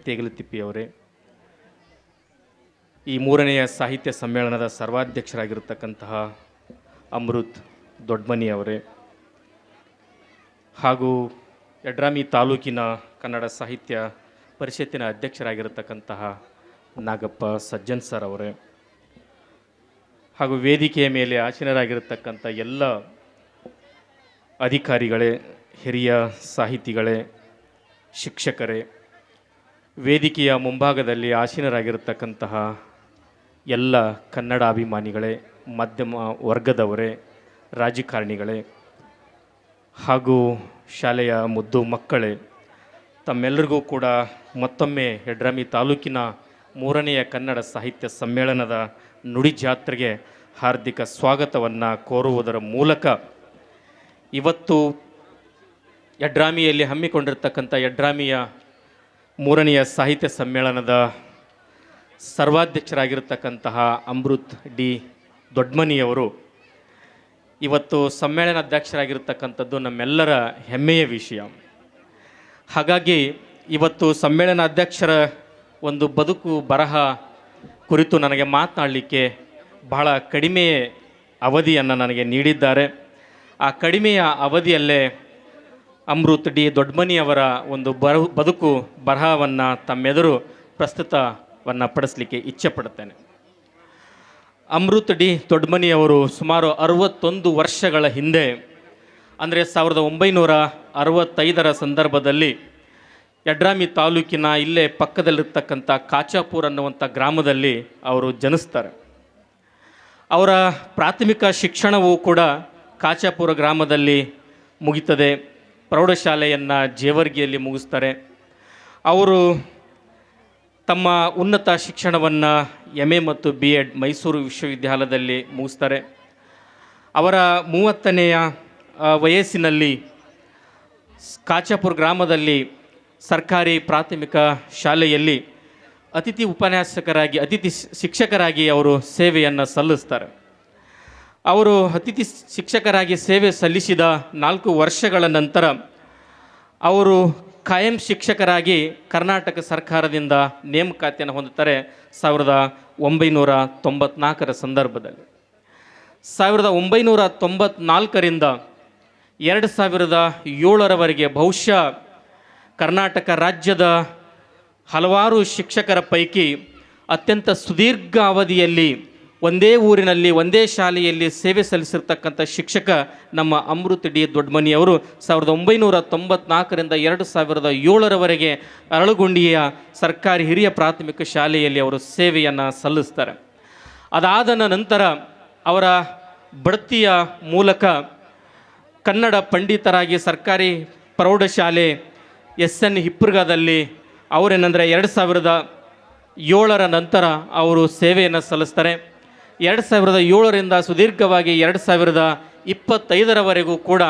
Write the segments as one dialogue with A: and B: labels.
A: ತೇಗಲತಿಪ್ಪಿಯವರೇ, ಈ ಮೂರನೆಯ ಸಾಹಿತ್ಯ ಸಮ್ಮೇಳನದ ಸರ್ವಾಧ್ಯಕ್ಷರಾಗಿರತಕ್ಕಂತಹ ಅಮೃತ್ ದೊಡ್ಮನಿಯವರೇ, ಹಾಗೂ ಯಡ್ರಾಮಿ ತಾಲೂಕಿನ ಕನ್ನಡ ಸಾಹಿತ್ಯ ಪರಿಷತ್ತಿನ ಅಧ್ಯಕ್ಷರಾಗಿರತಕ್ಕಂತಹ ನಾಗಪ್ಪ ಸಜ್ಜನ್ ಸರ್ ಅವರೇ, ಹಾಗೂ ವೇದಿಕೆಯ ಮೇಲೆ ಆಸೀನರಾಗಿರತಕ್ಕಂಥ ಎಲ್ಲ ಅಧಿಕಾರಿಗಳೇ, ಹಿರಿಯ ಸಾಹಿತಿಗಳೇ, ಶಿಕ್ಷಕರೇ, ವೇದಿಕೆಯ ಮುಂಭಾಗದಲ್ಲಿ ಆಸೀನರಾಗಿರತಕ್ಕಂತಹ ಎಲ್ಲ ಕನ್ನಡ ಅಭಿಮಾನಿಗಳೇ, ಮಧ್ಯಮ ವರ್ಗದವರೇ, ರಾಜಕಾರಣಿಗಳೇ, ಹಾಗೂ ಶಾಲೆಯ ಮುದ್ದು ಮಕ್ಕಳೇ, ತಮ್ಮೆಲ್ಲರಿಗೂ ಕೂಡ ಮತ್ತೊಮ್ಮೆ ಯಡ್ರಾಮಿ ತಾಲೂಕಿನ ಮೂರನೆಯ ಕನ್ನಡ ಸಾಹಿತ್ಯ ಸಮ್ಮೇಳನದ ನುಡಿ ಜಾತ್ರೆಗೆ ಹಾರ್ದಿಕ ಸ್ವಾಗತವನ್ನು ಕೋರುವುದರ ಮೂಲಕ ಇವತ್ತು ಯಡ್ರಾಮಿಯಲ್ಲಿ ಹಮ್ಮಿಕೊಂಡಿರ್ತಕ್ಕಂಥ ಯಡ್ರಾಮಿಯ ಮೂರನೆಯ ಸಾಹಿತ್ಯ ಸಮ್ಮೇಳನದ ಸರ್ವಾಧ್ಯಕ್ಷರಾಗಿರ್ತಕ್ಕಂತಹ ಅಮೃತ್ ಡಿ ದೊಡ್ಮನಿಯವರು ಇವತ್ತು ಸಮ್ಮೇಳನಾಧ್ಯಕ್ಷರಾಗಿರ್ತಕ್ಕಂಥದ್ದು ನಮ್ಮೆಲ್ಲರ ಹೆಮ್ಮೆಯ ವಿಷಯ. ಹಾಗಾಗಿ ಇವತ್ತು ಸಮ್ಮೇಳನಾಧ್ಯಕ್ಷರ ಒಂದು ಬದುಕು ಬರಹ ಕುರಿತು ನನಗೆ ಮಾತನಾಡಲಿಕ್ಕೆ ಬಹಳ ಕಡಿಮೆ ಅವಧಿಯನ್ನು ನನಗೆ ನೀಡಿದ್ದಾರೆ. ಆ ಕಡಿಮೆಯ ಅವಧಿಯಲ್ಲೇ ಅಮೃತ್ ಡಿ ದೊಡ್ಮನಿಯವರ ಒಂದು ಬದುಕು ಬರಹವನ್ನು ತಮ್ಮೆದುರು ಪ್ರಸ್ತುತವನ್ನು ಪಡಿಸಲಿಕ್ಕೆ ಇಚ್ಛೆ ಪಡುತ್ತೇನೆ. ಅಮೃತ್ ಡಿ ದೊಡ್ಮನಿಯವರು ಸುಮಾರು 61 ವರ್ಷಗಳ ಹಿಂದೆ, ಅಂದರೆ 1965 ಸಂದರ್ಭದಲ್ಲಿ ಯಡ್ರಾಮಿ ತಾಲೂಕಿನ ಇಲ್ಲೇ ಪಕ್ಕದಲ್ಲಿರ್ತಕ್ಕಂಥ ಕಾಚಾಪುರ ಅನ್ನುವಂಥ ಗ್ರಾಮದಲ್ಲಿ ಅವರು ಜನಿಸ್ತಾರೆ. ಅವರ ಪ್ರಾಥಮಿಕ ಶಿಕ್ಷಣವೂ ಕೂಡ ಕಾಚಾಪುರ ಗ್ರಾಮದಲ್ಲಿ ಮುಗಿತದೆ. ಪ್ರೌಢಶಾಲೆಯನ್ನು ಜೇವರ್ಗಿಯಲ್ಲಿ ಮುಗಿಸ್ತಾರೆ. ಅವರು ತಮ್ಮ ಉನ್ನತ ಶಿಕ್ಷಣವನ್ನು MA ಮತ್ತು BEd ಮೈಸೂರು ವಿಶ್ವವಿದ್ಯಾಲಯದಲ್ಲಿ ಮುಗಿಸ್ತಾರೆ. ಅವರ 30ನೆಯ ವಯಸ್ಸಿನಲ್ಲಿ ಕಾಚಾಪುರ ಗ್ರಾಮದಲ್ಲಿ ಸರ್ಕಾರಿ ಪ್ರಾಥಮಿಕ ಶಾಲೆಯಲ್ಲಿ ಅತಿಥಿ ಉಪನ್ಯಾಸಕರಾಗಿ, ಅತಿಥಿ ಶಿಕ್ಷಕರಾಗಿ ಅವರು ಸೇವೆಯನ್ನು ಸಲ್ಲಿಸ್ತಾರೆ. ಅವರು ಅತಿಥಿ ಶಿಕ್ಷಕರಾಗಿ ಸೇವೆ ಸಲ್ಲಿಸಿದ 4 ವರ್ಷಗಳ ನಂತರ ಅವರು ಕಾಯಂ ಶಿಕ್ಷಕರಾಗಿ ಕರ್ನಾಟಕ ಸರ್ಕಾರದಿಂದ ನೇಮಕಾತಿಯನ್ನು ಹೊಂದುತ್ತಾರೆ 1994 ಸಂದರ್ಭದಲ್ಲಿ. 1994ರಿಂದ 2007ರವರೆಗೆ ಬಹುಶಃ ಕರ್ನಾಟಕ ರಾಜ್ಯದ ಹಲವಾರು ಶಿಕ್ಷಕರ ಪೈಕಿ ಅತ್ಯಂತ ಸುದೀರ್ಘ ಅವಧಿಯಲ್ಲಿ ಒಂದೇ ಊರಿನಲ್ಲಿ ಒಂದೇ ಶಾಲೆಯಲ್ಲಿ ಸೇವೆ ಸಲ್ಲಿಸಿರ್ತಕ್ಕಂಥ ಶಿಕ್ಷಕ ನಮ್ಮ ಅಮೃತ್ ಡಿ ದೊಡ್ಮನಿಯವರು 1994ರಿಂದ 2007ರವರೆಗೆ ಅರಳುಗುಂಡಿಯ ಸರ್ಕಾರಿ ಹಿರಿಯ ಪ್ರಾಥಮಿಕ ಶಾಲೆಯಲ್ಲಿ ಅವರು ಸೇವೆಯನ್ನು ಸಲ್ಲಿಸ್ತಾರೆ. ಅದಾದ ನಂತರ ಅವರ ಬಡ್ತಿಯ ಮೂಲಕ ಕನ್ನಡ ಪಂಡಿತರಾಗಿ ಸರ್ಕಾರಿ ಪ್ರೌಢಶಾಲೆ SN ಹಿಪ್ಪರ್ಗಾದಲ್ಲಿ ಅವರೇನೆಂದರೆ 2007ರ ನಂತರ ಅವರು ಸೇವೆಯನ್ನು ಸಲ್ಲಿಸ್ತಾರೆ. 2007ರಿಂದ ಸುದೀರ್ಘವಾಗಿ 2025ರವರೆಗೂ ಕೂಡ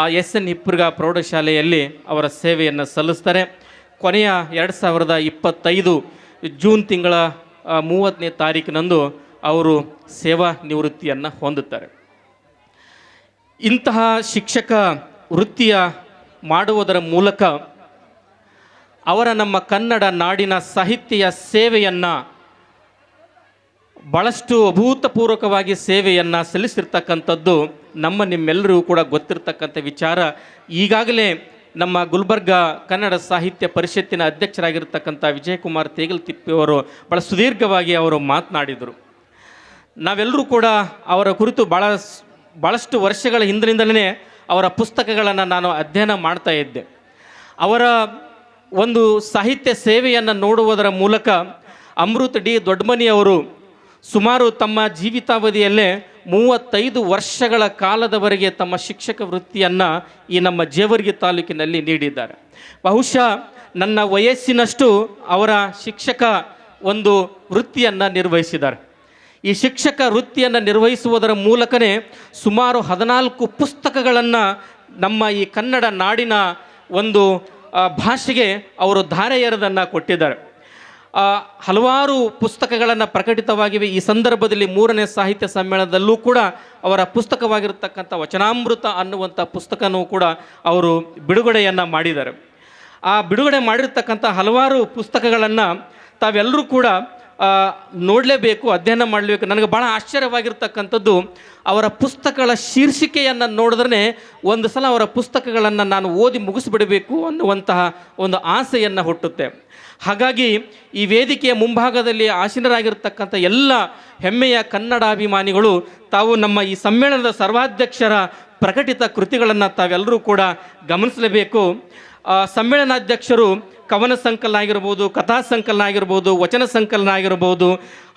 A: ಆ SN ಹಿಪ್ಪರ್ಗಾ ಪ್ರೌಢಶಾಲೆಯಲ್ಲಿ ಅವರ ಸೇವೆಯನ್ನು ಸಲ್ಲಿಸ್ತಾರೆ. ಕೊನೆಯ 2025 ಜೂನ್ ತಿಂಗಳ 30ನೇ ತಾರೀಕಿನಂದು ಅವರು ಸೇವಾ ನಿವೃತ್ತಿಯನ್ನು ಹೊಂದುತ್ತಾರೆ. ಇಂತಹ ಶಿಕ್ಷಕ ವೃತ್ತಿಯ ಮಾಡುವುದರ ಮೂಲಕ ಅವರ ನಮ್ಮ ಕನ್ನಡ ನಾಡಿನ ಸಾಹಿತ್ಯ ಸೇವೆಯನ್ನು ಭಾಳಷ್ಟು ಅಭೂತಪೂರ್ವಕವಾಗಿ ಸೇವೆಯನ್ನು ಸಲ್ಲಿಸಿರ್ತಕ್ಕಂಥದ್ದು ನಿಮ್ಮೆಲ್ಲರಿಗೂ ಕೂಡ ಗೊತ್ತಿರ್ತಕ್ಕಂಥ ವಿಚಾರ. ಈಗಾಗಲೇ ನಮ್ಮ ಗುಲ್ಬರ್ಗ ಕನ್ನಡ ಸಾಹಿತ್ಯ ಪರಿಷತ್ತಿನ ಅಧ್ಯಕ್ಷರಾಗಿರ್ತಕ್ಕಂಥ ವಿಜಯಕುಮಾರ್ ತೇಗಲತಿಪ್ಪಿಯವರು ಭಾಳ ಸುದೀರ್ಘವಾಗಿ ಅವರು ಮಾತನಾಡಿದರು. ನಾವೆಲ್ಲರೂ ಕೂಡ ಅವರ ಕುರಿತು ಭಾಳಷ್ಟು ವರ್ಷಗಳ ಹಿಂದಿನಿಂದಲೇ ಅವರ ಪುಸ್ತಕಗಳನ್ನು ನಾನು ಅಧ್ಯಯನ ಮಾಡ್ತಾ ಇದ್ದೆ. ಅವರ ಒಂದು ಸಾಹಿತ್ಯ ಸೇವೆಯನ್ನು ನೋಡುವುದರ ಮೂಲಕ ಅಮೃತ್ ಡಿ ದೊಡ್ಮನಿಯವರು ಸುಮಾರು ತಮ್ಮ ಜೀವಿತಾವಧಿಯಲ್ಲೇ 35 ವರ್ಷಗಳ ಕಾಲದವರೆಗೆ ತಮ್ಮ ಶಿಕ್ಷಕ ವೃತ್ತಿಯನ್ನು ಈ ನಮ್ಮ ಜೇವರ್ಗಿ ತಾಲೂಕಿನಲ್ಲಿ ನೀಡಿದ್ದಾರೆ. ಬಹುಶಃ ನನ್ನ ವಯಸ್ಸಿನಷ್ಟು ಅವರ ಶಿಕ್ಷಕ ಒಂದು ವೃತ್ತಿಯನ್ನು ನಿರ್ವಹಿಸಿದ್ದಾರೆ. ಈ ಶಿಕ್ಷಕ ವೃತ್ತಿಯನ್ನು ನಿರ್ವಹಿಸುವುದರ ಮೂಲಕನೇ ಸುಮಾರು 14 ಪುಸ್ತಕಗಳನ್ನು ನಮ್ಮ ಈ ಕನ್ನಡ ನಾಡಿನ ಒಂದು ಭಾಷೆಗೆ ಅವರು ಧಾರೆ ಎರೆದನ್ನು ಕೊಟ್ಟಿದ್ದಾರೆ. ಹಲವಾರು ಪುಸ್ತಕಗಳನ್ನು ಪ್ರಕಟಿತವಾಗಿವೆ. ಈ ಸಂದರ್ಭದಲ್ಲಿ ಮೂರನೇ ಸಾಹಿತ್ಯ ಸಮ್ಮೇಳನದಲ್ಲೂ ಕೂಡ ಅವರ ಪುಸ್ತಕವಾಗಿರತಕ್ಕಂಥ ವಚನಾಮೃತ ಅನ್ನುವಂಥ ಪುಸ್ತಕನೂ ಕೂಡ ಅವರು ಬಿಡುಗಡೆಯನ್ನು ಮಾಡಿದ್ದಾರೆ. ಆ ಬಿಡುಗಡೆ ಮಾಡಿರ್ತಕ್ಕಂಥ ಹಲವಾರು ಪುಸ್ತಕಗಳನ್ನು ತಾವೆಲ್ಲರೂ ಕೂಡ ನೋಡಲೇಬೇಕು, ಅಧ್ಯಯನ ಮಾಡಲೇಬೇಕು. ನನಗೆ ಭಾಳ ಆಶ್ಚರ್ಯವಾಗಿರ್ತಕ್ಕಂಥದ್ದು, ಅವರ ಪುಸ್ತಕಗಳ ಶೀರ್ಷಿಕೆಯನ್ನು ನೋಡಿದ್ರೆ ಒಂದು ಸಲ ಅವರ ಪುಸ್ತಕಗಳನ್ನು ನಾನು ಓದಿ ಮುಗಿಸ್ಬಿಡಬೇಕು ಅನ್ನುವಂತಹ ಒಂದು ಆಸೆಯನ್ನು ಹುಟ್ಟುತ್ತೆ. ಹಾಗಾಗಿ ಈ ವೇದಿಕೆಯ ಮುಂಭಾಗದಲ್ಲಿ ಆಸೀನರಾಗಿರ್ತಕ್ಕಂಥ ಎಲ್ಲ ಹೆಮ್ಮೆಯ ಕನ್ನಡಾಭಿಮಾನಿಗಳು ತಾವು ನಮ್ಮ ಈ ಸಮ್ಮೇಳನದ ಸರ್ವಾಧ್ಯಕ್ಷರ ಪ್ರಕಟಿತ ಕೃತಿಗಳನ್ನು ತಾವೆಲ್ಲರೂ ಕೂಡ ಗಮನಿಸಲೇಬೇಕು. ಸಮ್ಮೇಳನಾಧ್ಯಕ್ಷರು ಕವನ ಸಂಕಲನ ಆಗಿರ್ಬೋದು, ಕಥಾ ಸಂಕಲನ ಆಗಿರ್ಬೋದು, ವಚನ ಸಂಕಲನ ಆಗಿರ್ಬೋದು,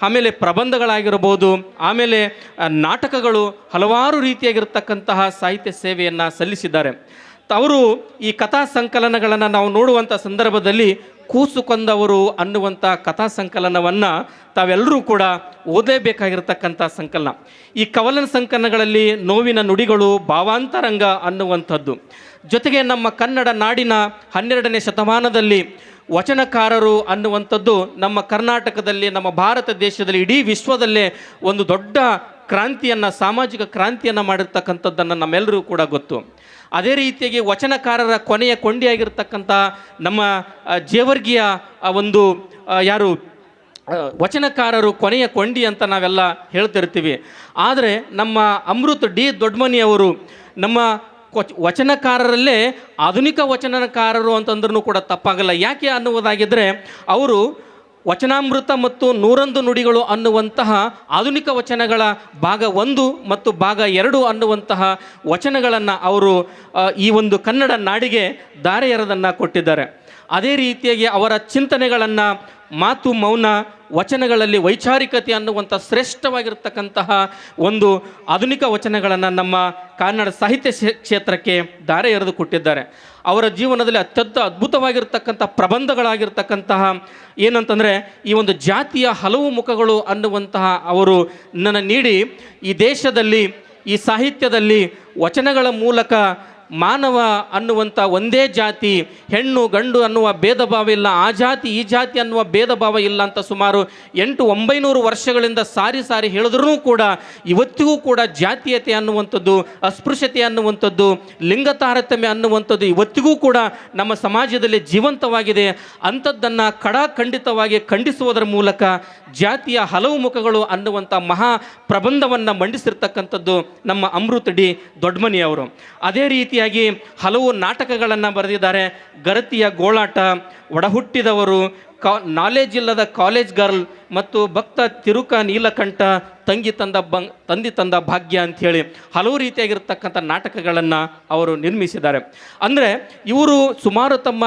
A: ಆಮೇಲೆ ಪ್ರಬಂಧಗಳಾಗಿರ್ಬೋದು, ಆಮೇಲೆ ನಾಟಕಗಳು, ಹಲವಾರು ರೀತಿಯಾಗಿರ್ತಕ್ಕಂತಹ ಸಾಹಿತ್ಯ ಸೇವೆಯನ್ನು ಸಲ್ಲಿಸಿದ್ದಾರೆ. ಅವರು ಈ ಕಥಾ ಸಂಕಲನಗಳನ್ನು ನಾವು ನೋಡುವಂಥ ಸಂದರ್ಭದಲ್ಲಿ ಕೂಸು ಕೊಂದವರು ಅನ್ನುವಂಥ ಕಥಾ ಸಂಕಲನವನ್ನು ತಾವೆಲ್ಲರೂ ಕೂಡ ಓದಲೇಬೇಕಾಗಿರ್ತಕ್ಕಂಥ ಸಂಕಲನ. ಈ ಕವನ ಸಂಕಲನಗಳಲ್ಲಿ ನೋವಿನ ನುಡಿಗಳು, ಭಾವಾಂತರಂಗ ಅನ್ನುವಂಥದ್ದು, ಜೊತೆಗೆ ನಮ್ಮ ಕನ್ನಡ ನಾಡಿನ 12ನೇ ಶತಮಾನದಲ್ಲಿ ವಚನಕಾರರು ಅನ್ನುವಂಥದ್ದು ನಮ್ಮ ಕರ್ನಾಟಕದಲ್ಲಿ, ನಮ್ಮ ಭಾರತ ದೇಶದಲ್ಲಿ, ಇಡೀ ವಿಶ್ವದಲ್ಲೇ ಒಂದು ದೊಡ್ಡ ಕ್ರಾಂತಿಯನ್ನು, ಸಾಮಾಜಿಕ ಕ್ರಾಂತಿಯನ್ನು ಮಾಡಿರ್ತಕ್ಕಂಥದ್ದನ್ನು ನಮ್ಮೆಲ್ಲರೂ ಕೂಡ ಗೊತ್ತು. ಅದೇ ರೀತಿಯಾಗಿ ವಚನಕಾರರ ಕೊನೆಯ ಕೊಂಡಿಯಾಗಿರ್ತಕ್ಕಂಥ ನಮ್ಮ ಜೇವರ್ಗಿಯ ಒಂದು ಯಾರು ವಚನಕಾರರು ಕೊನೆಯ ಕೊಂಡಿ ಅಂತ ನಾವೆಲ್ಲ ಹೇಳ್ತಿರ್ತೀವಿ. ಆದರೆ ನಮ್ಮ ಅಮೃತ್ ಡಿ ದೊಡ್ಡಮನಿಯವರು ನಮ್ಮ ವಚನಕಾರರಲ್ಲೇ ಆಧುನಿಕ ವಚನಕಾರರು ಅಂತಂದ್ರೂ ಕೂಡ ತಪ್ಪಾಗಲ್ಲ. ಯಾಕೆ ಅನ್ನುವುದಾಗಿದ್ದರೆ, ಅವರು ವಚನಾಮೃತ ಮತ್ತು 101 ನುಡಿಗಳು ಅನ್ನುವಂತಹ ಆಧುನಿಕ ವಚನಗಳ ಭಾಗ 1 ಮತ್ತು ಭಾಗ 2 ಅನ್ನುವಂತಹ ವಚನಗಳನ್ನು ಅವರು ಈ ಒಂದು ಕನ್ನಡ ನಾಡಿಗೆ ದಾರೆ ಎರೆದನ್ನು ಕೊಟ್ಟಿದ್ದಾರೆ. ಅದೇ ರೀತಿಯಾಗಿ ಅವರ ಚಿಂತನೆಗಳನ್ನು ಮಾತು ಮೌನ ವಚನಗಳಲ್ಲಿ ವೈಚಾರಿಕತೆ ಅನ್ನುವಂಥ ಶ್ರೇಷ್ಠವಾಗಿರ್ತಕ್ಕಂತಹ ಒಂದು ಆಧುನಿಕ ವಚನಗಳನ್ನು ನಮ್ಮ ಕನ್ನಡ ಸಾಹಿತ್ಯ ಕ್ಷೇತ್ರಕ್ಕೆ ದಾರೆ ಎರೆದು ಕೊಟ್ಟಿದ್ದಾರೆ. ಅವರ ಜೀವನದಲ್ಲಿ ಅತ್ಯಂತ ಅದ್ಭುತವಾಗಿರ್ತಕ್ಕಂಥ ಪ್ರಬಂಧಗಳಾಗಿರ್ತಕ್ಕಂತಹ ಏನಂತಂದರೆ, ಈ ಒಂದು ಜಾತಿಯ ಹಲವು ಮುಖಗಳು ಅನ್ನುವಂತಹ ಅವರು ನನ್ನ ನೀಡಿ ಈ ದೇಶದಲ್ಲಿ, ಈ ಸಾಹಿತ್ಯದಲ್ಲಿ ವಚನಗಳ ಮೂಲಕ ಮಾನವ ಅನ್ನುವಂಥ ಒಂದೇ ಜಾತಿ, ಹೆಣ್ಣು ಗಂಡು ಅನ್ನುವ ಭೇದ ಭಾವ ಇಲ್ಲ, ಆ ಜಾತಿ ಈ ಜಾತಿ ಅನ್ನುವ ಭೇದ ಭಾವ ಇಲ್ಲ ಅಂತ ಸುಮಾರು 800-900 ವರ್ಷಗಳಿಂದ ಸಾರಿ ಸಾರಿ ಹೇಳಿದ್ರೂ ಕೂಡ ಇವತ್ತಿಗೂ ಕೂಡ ಜಾತೀಯತೆ ಅನ್ನುವಂಥದ್ದು, ಅಸ್ಪೃಶ್ಯತೆ ಅನ್ನುವಂಥದ್ದು, ಲಿಂಗ ತಾರತಮ್ಯ ಅನ್ನುವಂಥದ್ದು ಇವತ್ತಿಗೂ ಕೂಡ ನಮ್ಮ ಸಮಾಜದಲ್ಲಿ ಜೀವಂತವಾಗಿದೆ. ಅಂಥದ್ದನ್ನು ಖಂಡಿತವಾಗಿ ಖಂಡಿಸುವುದರ ಮೂಲಕ ಜಾತಿಯ ಹಲವು ಮುಖಗಳು ಅನ್ನುವಂಥ ಮಹಾ ಪ್ರಬಂಧವನ್ನು ಮಂಡಿಸಿರ್ತಕ್ಕಂಥದ್ದು ನಮ್ಮ ಅಮೃತ್ ಡಿ ದೊಡ್ಡಮನಿಯವರು. ಅದೇ ರೀತಿ ಹಲವು ನಾಟಕಗಳನ್ನು ಬರೆದಿದ್ದಾರೆ. ಗರತಿಯ ಗೋಳಾಟ, ಒಡಹುಟ್ಟಿದವರು, ನಾಲೆಜ್ ಇಲ್ಲದ ಕಾಲೇಜ್ ಗರ್ಲ್ ಮತ್ತು ಭಕ್ತ ತಿರುಕ ನೀಲಕಂಠ, ತಂದಿ ತಂದ ಭಾಗ್ಯ ಅಂಥೇಳಿ ಹಲವು ರೀತಿಯಾಗಿರ್ತಕ್ಕಂಥ ನಾಟಕಗಳನ್ನು ಅವರು ನಿರ್ಮಿಸಿದ್ದಾರೆ. ಅಂದರೆ ಇವರು ಸುಮಾರು ತಮ್ಮ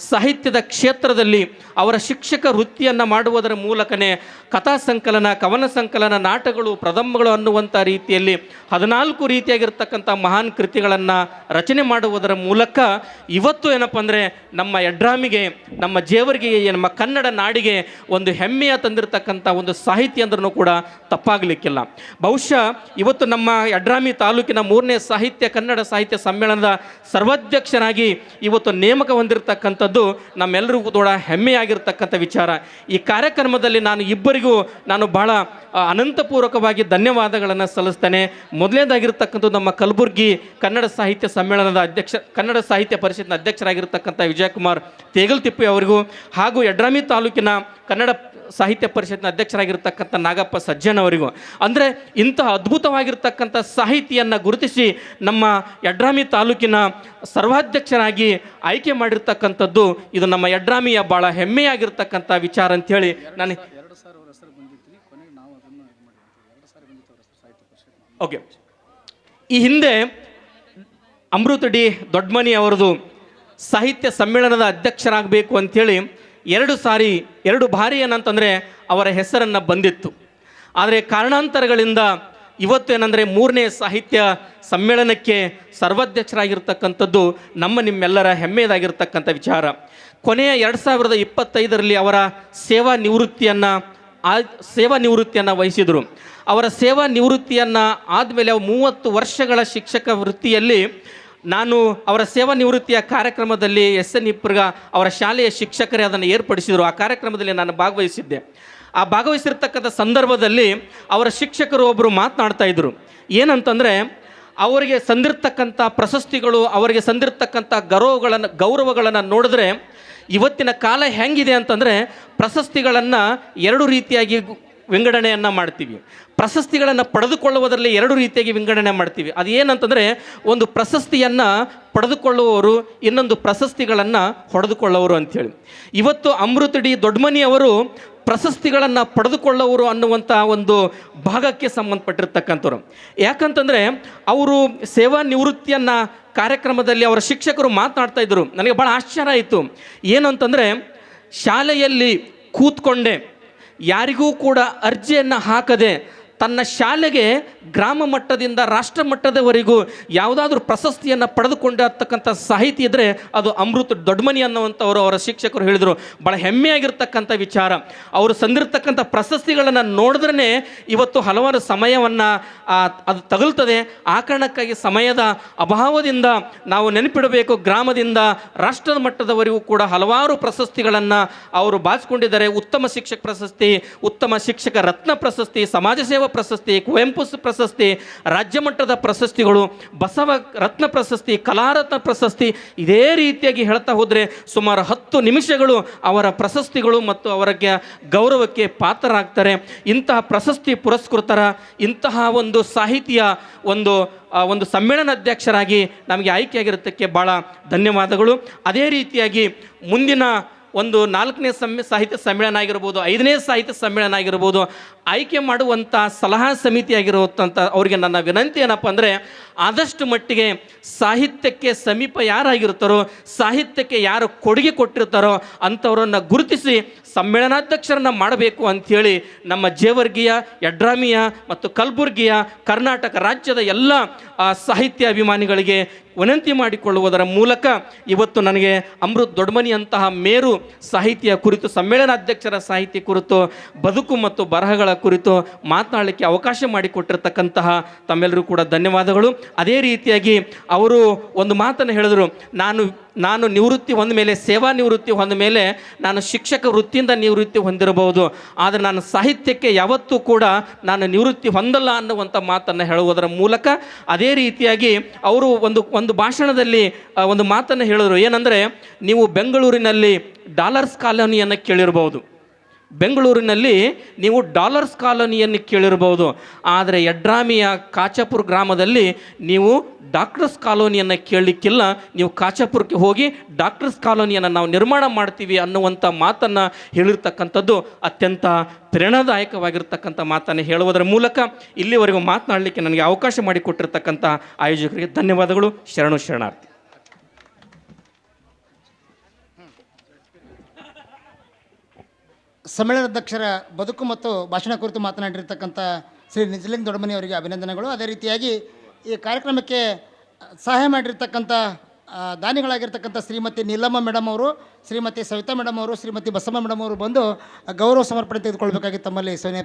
A: ಸಾಹಿತ್ಯದ ಕ್ಷೇತ್ರದಲ್ಲಿ ಅವರ ಶಿಕ್ಷಕ ವೃತ್ತಿಯನ್ನು ಮಾಡುವುದರ ಮೂಲಕನೇ ಕಥಾ ಸಂಕಲನ, ಕವನ ಸಂಕಲನ, ನಾಟಕಗಳು, ಪ್ರಬಂಧಗಳು ಅನ್ನುವಂಥ ರೀತಿಯಲ್ಲಿ 14 ರೀತಿಯಾಗಿರ್ತಕ್ಕಂಥ ಮಹಾನ್ ಕೃತಿಗಳನ್ನು ರಚನೆ ಮಾಡುವುದರ ಮೂಲಕ ಇವತ್ತು ಏನಪ್ಪ ಅಂದರೆ ನಮ್ಮ ಯಡ್ರಾಮಿಗೆ, ನಮ್ಮ ಜೇವರ್ಗಿಗೆ, ನಮ್ಮ ಕನ್ನಡ ನಾಡಿಗೆ ಒಂದು ಹೆಮ್ಮೆಯ ತಂದಿರತಕ್ಕಂಥ ಒಂದು ಸಾಹಿತ್ಯ ಅಂದ್ರೂ ಕೂಡ ತಪ್ಪಾಗಲಿಕ್ಕಿಲ್ಲ. ಬಹುಶಃ ಇವತ್ತು ನಮ್ಮ ಯಡ್ರಾಮಿ ತಾಲೂಕಿನ 3ನೇ ಕನ್ನಡ ಸಾಹಿತ್ಯ ಸಮ್ಮೇಳನದ ಸರ್ವಾಧ್ಯಕ್ಷರಾಗಿ ಇವತ್ತು ನೇಮಕ ಹೊಂದಿರತಕ್ಕಂಥದ್ದು ನಮ್ಮೆಲ್ಲರಿಗೂ ಕೂಡ ಹೆಮ್ಮೆಯಾಗಿರ್ತಕ್ಕಂಥ ವಿಚಾರ. ಈ ಕಾರ್ಯಕ್ರಮದಲ್ಲಿ ನಾನು ಬಹಳ ಅನಂತಪೂರ್ವಕವಾಗಿ ಧನ್ಯವಾದಗಳನ್ನು ಸಲ್ಲಿಸ್ತೇನೆ. ಮೊದಲನೇದಾಗಿರ್ತಕ್ಕಂಥದ್ದು ನಮ್ಮ ಕಲಬುರಗಿ ಕನ್ನಡ ಸಾಹಿತ್ಯ ಸಮ್ಮೇಳನದ ಕನ್ನಡ ಸಾಹಿತ್ಯ ಪರಿಷತ್ನ ಅಧ್ಯಕ್ಷರಾಗಿರ್ತಕ್ಕಂಥ ವಿಜಯಕುಮಾರ್ ತೇಗಲ್ತಿಪ್ಪಿ ಅವರಿಗೂ, ಹಾಗೂ ಯಡ್ರಾಮಿ ತಾಲೂಕಿನ ಕನ್ನಡ ಸಾಹಿತ್ಯ ಪರಿಷತ್ನ ಅಧ್ಯಕ್ಷರಾಗಿರ್ತಕ್ಕಂಥ ನಾಗಪ್ಪ ಸಜ್ಜನ್ ಅವರಿಗೂ. ಅಂದರೆ ಇಂತಹ ಅದ್ಭುತವಾಗಿರ್ತಕ್ಕಂಥ ಸಾಹಿತಿಯನ್ನು ಗುರುತಿಸಿ ನಮ್ಮ ಯಡ್ರಾಮಿ ತಾಲೂಕಿನ ಸರ್ವಾಧ್ಯಕ್ಷರಾಗಿ ಆಯ್ಕೆ ಮಾಡಿರ್ತಕ್ಕಂಥದ್ದು ಇದು ನಮ್ಮ ಯಡ್ರಾಮಿಯ ಭಾಳ ಹೆಮ್ಮೆಯಾಗಿರ್ತಕ್ಕಂಥ ವಿಚಾರ ಅಂಥೇಳಿ ನಾನು ಓಕೆ. ಈ ಹಿಂದೆ ಅಮೃತ್ ಡಿ ದೊಡ್ಡಮನಿ ಅವರದು ಸಾಹಿತ್ಯ ಸಮ್ಮೇಳನದ ಅಧ್ಯಕ್ಷರಾಗಬೇಕು ಅಂಥೇಳಿ 2 ಬಾರಿ ಏನಂತಂದರೆ ಅವರ ಹೆಸರನ್ನು ಬಂದಿತ್ತು. ಆದರೆ ಕಾರಣಾಂತರಗಳಿಂದ ಇವತ್ತು ಏನಂದರೆ 3ನೇ ಸಾಹಿತ್ಯ ಸಮ್ಮೇಳನಕ್ಕೆ ಸರ್ವಾಧ್ಯಕ್ಷರಾಗಿರ್ತಕ್ಕಂಥದ್ದು ನಿಮ್ಮೆಲ್ಲರ ಹೆಮ್ಮೆಯದಾಗಿರ್ತಕ್ಕಂಥ ವಿಚಾರ. ಕೊನೆಯ 2025ರಲ್ಲಿ ಅವರ ಸೇವಾ ನಿವೃತ್ತಿಯನ್ನು ವಹಿಸಿದರು. ಅವರ ಸೇವಾ ನಿವೃತ್ತಿಯನ್ನು ಆದಮೇಲೆ 30 ವರ್ಷಗಳ ಶಿಕ್ಷಕ ವೃತ್ತಿಯಲ್ಲಿ ನಾನು ಅವರ ಸೇವಾ ನಿವೃತ್ತಿಯ ಕಾರ್ಯಕ್ರಮದಲ್ಲಿ SN ಇಪ್ಪರ್ಗ ಅವರ ಶಾಲೆಯ ಶಿಕ್ಷಕರೇ ಅದನ್ನು ಏರ್ಪಡಿಸಿದರು. ಆ ಕಾರ್ಯಕ್ರಮದಲ್ಲಿ ನಾನು ಭಾಗವಹಿಸಿದ್ದೆ. ಆ ಭಾಗವಹಿಸಿರ್ತಕ್ಕಂಥ ಸಂದರ್ಭದಲ್ಲಿ ಅವರ ಶಿಕ್ಷಕರು ಒಬ್ಬರು ಮಾತನಾಡ್ತಾ ಇದ್ದರು. ಏನಂತಂದರೆ, ಅವರಿಗೆ ಸಂದಿರ್ತಕ್ಕಂಥ ಪ್ರಶಸ್ತಿಗಳು, ಅವರಿಗೆ ಸಂದಿರ್ತಕ್ಕಂಥ ಗೌರವಗಳನ್ನು ನೋಡಿದ್ರೆ ಇವತ್ತಿನ ಕಾಲ ಹೆಂಗಿದೆ ಅಂತಂದರೆ ಪ್ರಶಸ್ತಿಗಳನ್ನು ಎರಡು ರೀತಿಯಾಗಿ ವಿಂಗಡಣೆಯನ್ನು ಮಾಡ್ತೀವಿ. ಪ್ರಶಸ್ತಿಗಳನ್ನು ಪಡೆದುಕೊಳ್ಳುವುದರಲ್ಲಿ ಎರಡು ರೀತಿಯಾಗಿ ವಿಂಗಡಣೆ ಮಾಡ್ತೀವಿ. ಅದು ಏನಂತಂದರೆ, ಒಂದು ಪ್ರಶಸ್ತಿಯನ್ನು ಪಡೆದುಕೊಳ್ಳುವವರು, ಇನ್ನೊಂದು ಪ್ರಶಸ್ತಿಗಳನ್ನು ಹೊಡೆದುಕೊಳ್ಳುವವರು ಅಂಥೇಳಿ. ಇವತ್ತು ಅಮೃತ ಡಿ ದೊಡ್ಡಮನಿ ಅವರು ಪ್ರಶಸ್ತಿಗಳನ್ನು ಪಡೆದುಕೊಳ್ಳುವವರು ಅನ್ನುವಂಥ ಒಂದು ಭಾಗಕ್ಕೆ ಸಂಬಂಧಪಟ್ಟಿರ್ತಕ್ಕಂಥವ್ರು. ಯಾಕಂತಂದರೆ ಅವರು ಸೇವಾ ನಿವೃತ್ತಿಯನ್ನು ಕಾರ್ಯಕ್ರಮದಲ್ಲಿ ಅವರ ಶಿಕ್ಷಕರು ಮಾತನಾಡ್ತಾ ಇದ್ದರು. ನನಗೆ ಭಾಳ ಆಶ್ಚರ್ಯ ಆಯಿತು. ಏನು ಅಂತಂದರೆ, ಶಾಲೆಯಲ್ಲಿ ಕೂತ್ಕೊಂಡೆ ಯಾರಿಗೂ ಕೂಡ ಅರ್ಜಿಯನ್ನು ಹಾಕದೆ ತನ್ನ ಶಾಲೆಗೆ ಗ್ರಾಮ ಮಟ್ಟದಿಂದ ರಾಷ್ಟ್ರ ಮಟ್ಟದವರೆಗೂ ಯಾವುದಾದ್ರೂ ಪ್ರಶಸ್ತಿಯನ್ನು ಪಡೆದುಕೊಂಡಿರ್ತಕ್ಕಂಥ ಸಾಹಿತಿ ಇದ್ದರೆ ಅದು ಅಮೃತ ದೊಡ್ಡಮನಿ ಅನ್ನುವಂಥವರು ಅವರ ಶಿಕ್ಷಕರು ಹೇಳಿದರು. ಭಾಳ ಹೆಮ್ಮೆಯಾಗಿರ್ತಕ್ಕಂಥ ವಿಚಾರ. ಅವರು ಸಂದಿರ್ತಕ್ಕಂಥ ಪ್ರಶಸ್ತಿಗಳನ್ನು ನೋಡಿದ್ರೇ ಇವತ್ತು ಹಲವಾರು ಸಮಯವನ್ನು ಅದು ತಗುಲ್ತದೆ. ಆ ಕಾರಣಕ್ಕಾಗಿ ಸಮಯದ ಅಭಾವದಿಂದ ನಾವು ನೆನಪಿಡಬೇಕು, ಗ್ರಾಮದಿಂದ ರಾಷ್ಟ್ರದ ಮಟ್ಟದವರೆಗೂ ಕೂಡ ಹಲವಾರು ಪ್ರಶಸ್ತಿಗಳನ್ನು ಅವರು ಬಾಚಿಕೊಂಡಿದ್ದಾರೆ. ಉತ್ತಮ ಶಿಕ್ಷಕ ಪ್ರಶಸ್ತಿ, ಉತ್ತಮ ಶಿಕ್ಷಕ ರತ್ನ ಪ್ರಶಸ್ತಿ, ಸಮಾಜ ಸೇವಾ ಪ್ರಶಸ್ತಿ, ಕುವೆಂಪು ಪ್ರಶಸ್ತಿ, ರಾಜ್ಯ ಮಟ್ಟದ ಪ್ರಶಸ್ತಿಗಳು, ಬಸವ ರತ್ನ ಪ್ರಶಸ್ತಿ, ಕಲಾರತ್ನ ಪ್ರಶಸ್ತಿ, ಇದೇ ರೀತಿಯಾಗಿ ಹೇಳ್ತಾ ಹೋದರೆ ಸುಮಾರು 10 ನಿಮಿಷಗಳು ಅವರ ಪ್ರಶಸ್ತಿಗಳು ಮತ್ತು ಅವರಿಗೆ ಗೌರವಕ್ಕೆ ಪಾತ್ರರಾಗ್ತಾರೆ. ಇಂತಹ ಪ್ರಶಸ್ತಿ ಪುರಸ್ಕೃತರ ಇಂತಹ ಒಂದು ಸಾಹಿತಿಯ ಒಂದು ಸಮ್ಮೇಳನ ಅಧ್ಯಕ್ಷರಾಗಿ ನಮಗೆ ಆಯ್ಕೆಯಾಗಿರೋದಕ್ಕೆ ಭಾಳ ಧನ್ಯವಾದಗಳು. ಅದೇ ರೀತಿಯಾಗಿ ಮುಂದಿನ ಒಂದು 4ನೇ ಸಾಹಿತ್ಯ ಸಮ್ಮೇಳನ ಆಗಿರ್ಬೋದು, 5ನೇ ಸಾಹಿತ್ಯ ಸಮ್ಮೇಳನ ಆಗಿರ್ಬೋದು, ಆಯ್ಕೆ ಮಾಡುವಂಥ ಸಲಹಾ ಸಮಿತಿ ಆಗಿರುವಂಥ ಅವರಿಗೆ ನನ್ನ ವಿನಂತಿ ಏನಪ್ಪ ಅಂದರೆ, ಆದಷ್ಟು ಮಟ್ಟಿಗೆ ಸಾಹಿತ್ಯಕ್ಕೆ ಸಮೀಪ ಯಾರಾಗಿರ್ತಾರೋ, ಸಾಹಿತ್ಯಕ್ಕೆ ಯಾರು ಕೊಡುಗೆ ಕೊಟ್ಟಿರ್ತಾರೋ ಅಂಥವರನ್ನು ಗುರುತಿಸಿ ಸಮ್ಮೇಳನಾಧ್ಯಕ್ಷರನ್ನು ಮಾಡಬೇಕು ಅಂಥೇಳಿ ನಮ್ಮ ಜೇವರ್ಗಿಯ, ಯಡ್ರಾಮಿಯ ಮತ್ತು ಕಲಬುರ್ಗಿಯ, ಕರ್ನಾಟಕ ರಾಜ್ಯದ ಎಲ್ಲ ಸಾಹಿತ್ಯ ಅಭಿಮಾನಿಗಳಿಗೆ ವಿನಂತಿ ಮಾಡಿಕೊಳ್ಳುವುದರ ಮೂಲಕ ಇವತ್ತು ನನಗೆ ಅಮೃತ ದೊಡ್ಡಮನಿ ಅಂತಹ ಮೇರು ಸಾಹಿತ್ಯ ಕುರಿತು, ಸಮ್ಮೇಳನಾಧ್ಯಕ್ಷರ ಸಾಹಿತ್ಯ ಕುರಿತು, ಬದುಕು ಮತ್ತು ಬರಹಗಳ ಕುರಿತು ಮಾತನಾಡಲಿಕ್ಕೆ ಅವಕಾಶ ಮಾಡಿಕೊಟ್ಟಿರ್ತಕ್ಕಂತಹ ತಮ್ಮೆಲ್ಲರೂ ಕೂಡ ಧನ್ಯವಾದಗಳು. ಅದೇ ರೀತಿಯಾಗಿ ಅವರು ಒಂದು ಮಾತನ್ನು ಹೇಳಿದರು, ನಾನು ನಿವೃತ್ತಿ ಹೊಂದ ಮೇಲೆ, ಸೇವಾ ನಿವೃತ್ತಿ ಹೊಂದ ಮೇಲೆ ನಾನು ಶಿಕ್ಷಕ ವೃತ್ತಿಯಿಂದ ನಿವೃತ್ತಿ ಹೊಂದಿರಬಹುದು, ಆದರೆ ನಾನು ಸಾಹಿತ್ಯಕ್ಕೆ ಯಾವತ್ತೂ ಕೂಡ ನಾನು ನಿವೃತ್ತಿ ಹೊಂದಲ್ಲ ಅನ್ನುವಂಥ ಮಾತನ್ನು ಹೇಳುವುದರ ಮೂಲಕ, ಅದೇ ರೀತಿಯಾಗಿ ಅವರು ಒಂದು ಭಾಷಣದಲ್ಲಿ ಒಂದು ಮಾತನ್ನು ಹೇಳಿದರು. ಏನಂದರೆ, ನೀವು ಬೆಂಗಳೂರಿನಲ್ಲಿ ಡಾಲರ್ಸ್ ಕಾಲೋನಿಯನ್ನು ಕೇಳಿರ್ಬೋದು, ಬೆಂಗಳೂರಿನಲ್ಲಿ ನೀವು ಡಾಲರ್ಸ್ ಕಾಲೋನಿಯನ್ನು ಕೇಳಿರ್ಬೋದು, ಆದರೆ ಯಡ್ರಾಮಿಯ ಕಾಚಾಪುರ ಗ್ರಾಮದಲ್ಲಿ ನೀವು ಡಾಕ್ಟರ್ಸ್ ಕಾಲೋನಿಯನ್ನು ಕೇಳಲಿಕ್ಕಿಲ್ಲ. ನೀವು ಕಾಚಾಪುರಕ್ಕೆ ಹೋಗಿ ಡಾಕ್ಟರ್ಸ್ ಕಾಲೋನಿಯನ್ನು ನಾವು ನಿರ್ಮಾಣ ಮಾಡ್ತೀವಿ ಅನ್ನುವಂಥ ಮಾತನ್ನು ಹೇಳಿರ್ತಕ್ಕಂಥದ್ದು ಅತ್ಯಂತ ಪ್ರೇರಣಾದಾಯಕವಾಗಿರ್ತಕ್ಕಂಥ ಮಾತನ್ನು ಹೇಳುವುದರ ಮೂಲಕ ಇಲ್ಲಿವರೆಗೂ ಮಾತನಾಡಲಿಕ್ಕೆ ನನಗೆ ಅವಕಾಶ ಮಾಡಿಕೊಟ್ಟಿರ್ತಕ್ಕಂಥ ಆಯೋಜಕರಿಗೆ ಧನ್ಯವಾದಗಳು. ಶರಣಾರ್ಥಿ.
B: ಸಮ್ಮೇಳನಾಧ್ಯಕ್ಷರ ಬದುಕು ಮತ್ತು ಭಾಷಣ ಕುರಿತು ಮಾತನಾಡಿರ್ತಕ್ಕಂಥ ಶ್ರೀ ನಿಜಲಿಂಗ ದೊಡ್ಡಮನಿ ಅವರಿಗೆ ಅಭಿನಂದನೆಗಳು. ಅದೇ ರೀತಿಯಾಗಿ ಈ ಕಾರ್ಯಕ್ರಮಕ್ಕೆ ಸಹಾಯ ಮಾಡಿರ್ತಕ್ಕಂಥ ದಾನಿಗಳಾಗಿರ್ತಕ್ಕಂಥ ಶ್ರೀಮತಿ ನೀಲಮ್ಮ ಮೇಡಮ್ ಅವರು, ಶ್ರೀಮತಿ ಸವಿತಾ ಮೇಡಮ್ ಅವರು, ಶ್ರೀಮತಿ ಬಸಮ್ಮ ಮೇಡಮ್ ಅವರು ಬಂದು ಗೌರವ ಸಮರ್ಪಣೆ ತೆಗೆದುಕೊಳ್ಬೇಕಾಗಿ ತಮ್ಮಲ್ಲಿ ಸವಿನಯ